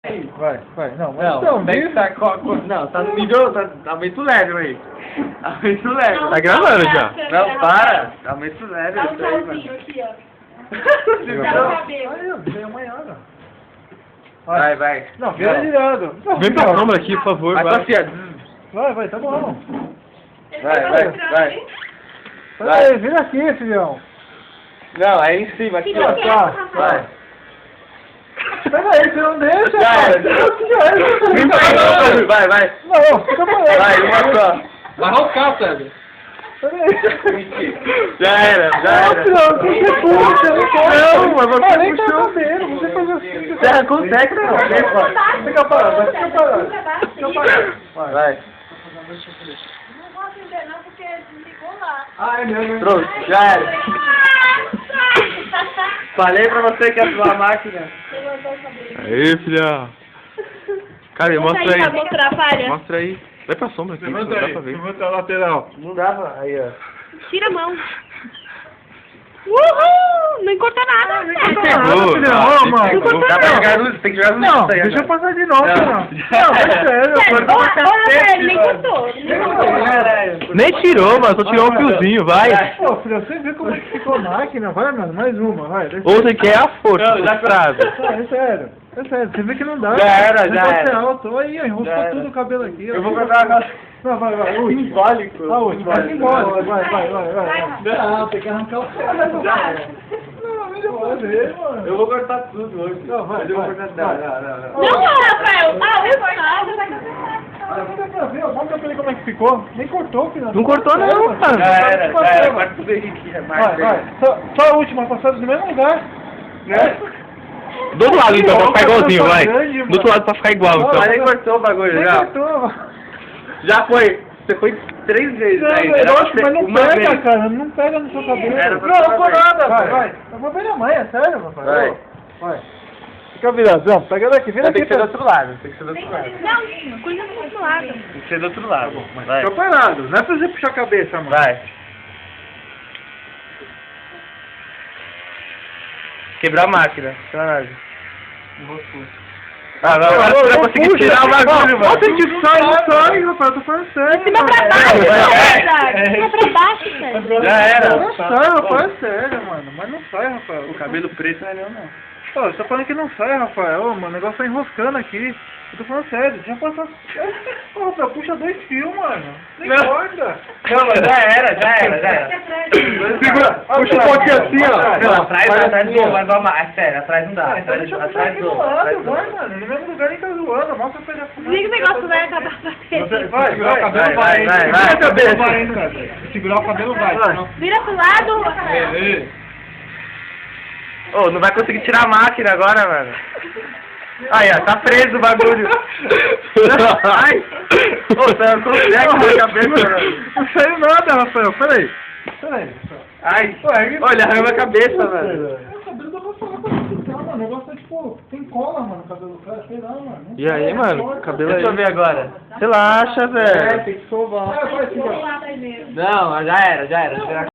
Vai. Não, Não, tem que tá não, tá no nível, tá muito leve aí. Tá muito leve. Tá gravando já. Não, para. Tá muito leve Dá um isso aí, mano. salzinho aqui, ó. Vai, Dá o cabelo. Aí, ó, deixa amanhã, ó. Vai. Não, vira girando. Vem pra sombra aqui, por favor. Vai Vai. pra fia. Vai, tá bom. Vai. Vai, vira aqui, filhão. Não, é em cima, aqui, ó. Tá, Vai. Pega aí, você não deixa, Já cara. era. Vem pra cá, vai. Não, fica parado. Vai, uma só. Vai roncar, Sérgio. Peraí. Já era. Não, você puxa, não pode. Não, mas você nem tá puxou. cabelo, você faz assim. Você consegue, não? Fica parado, fica parado. Vai. Não vou atender não, porque desligou lá. Ah, é mesmo. Pronto, já era. Falei pra você que ia atuar a máquina. Aí, filha. Cadê? Mostra Pra aí. mostrar a falha. Mostra aí. Vai pra sombra aqui, não dá pra ver. Levanta a lateral. Não dava. Aí, ó. Tira a mão. Uhul! Não encontra nada. Pegou, Não, mano. pegou. Dá pra jogar luz, tem que jogar luz. Não, nisso aí deixa eu agora. passar de novo, Não. não. Não, é sério. Ele nem cortou. Ele nem cortou. Caralho. Nem tirou, mano. Só tirou um fiozinho, vai. Pô, filho, você vê como é que ficou a máquina? Vai, mano, mais uma, vai. Ou você quer a força, Não, já frustrada. É sério. Você vê que não dá. Já era. Negócio é alto. Aí, ó, Já enroscou era. tudo o cabelo aqui. ó. Eu vou cortar agora. Não, vai. Último. Simbólico. A última. Vai embora. Vai. Não, tem que arrancar o pé. Já era. Não, deixa eu fazer, mano. Eu vou cortar tudo hoje. Não, vai, Eu vou vai, cortar. vai. Não. Não, Rafael. Ah, eu Ah, não dá pra ver, ó. Mostra pra ele como é que ficou. Nem cortou, filho. Não cortou não, mano. Já era. Corta tudo aí aqui. Vai. Só a última, passada no mesmo lugar. Do outro lado, então, pra ficar igualzinho, vai. Do outro lado pra ficar igual, Mas então. nem cortou o bagulho, Nem já. cortou. Já foi. Você foi 3 vezes Não, aí. é Era lógico, pra mas ser não uma pega, vez. cara. Não pega no seu cabelo. Era pra Não, ser não uma foi vez. nada. Vai. Vai. Eu vou ver a mãe, é sério, rapaz. Vai. Fica viradão. Pega daqui, vira Tem aqui. que ser do outro lado. Tem que ser do outro lado. Não, coisa do outro lado. Tem que ser do outro lado. Vai. Fica parado. Não é pra você puxar a cabeça, mano. Vai. Quebrar a máquina. Caralho. Ah, não, agora você vai conseguir tirar o bagulho, mano. Você que sai, rapaz. Eu tô falando sério. Cima pra baixo, É. Cima pra baixo, sério. Já era. Não sai, rapaz. É sério, mano. Mas não sai, Rafael. O cabelo preto não é meu, não. Pô, você tá falando que não sai, Rafael. Ô, mano, o negócio tá enroscando aqui. Eu tô falando sério. Já passou... Ô, Rafael, puxa 2 fios, mano. Não Não. importa. Não, mas já era. Segura. Puxa um pouquinho assim, ó. Não, atrás Vai, não, vai igual é sério, atrás não dá. Então deixa eu puxar Atrás aqui não. do lado, vai, mano. No mesmo lugar nem tá zoando. Mostra pra ele. Desliga o negócio, vai acabar pra frente. Vai. Vai. Segura a cabeça. Segurar o cabelo vai. Vira pro lado. Ô, não vai conseguir tirar a máquina agora, mano. Aí, ó, tá preso o bagulho. Ai! Ô, você não consegue tirar a cabeça, mano. Não saiu nada, Rafael. Peraí. Ai! Olha, arranhou a cabeça, mano. O cabelo dá pra falar pra ficar, mano. O negócio é tipo, tem cola, mano, o cabelo do cara. Sei lá, mano. E aí, mano? Cabelo aí. Deixa eu ver agora. Relaxa, velho. Tem que sovar. Vou lá primeiro. Não, já era.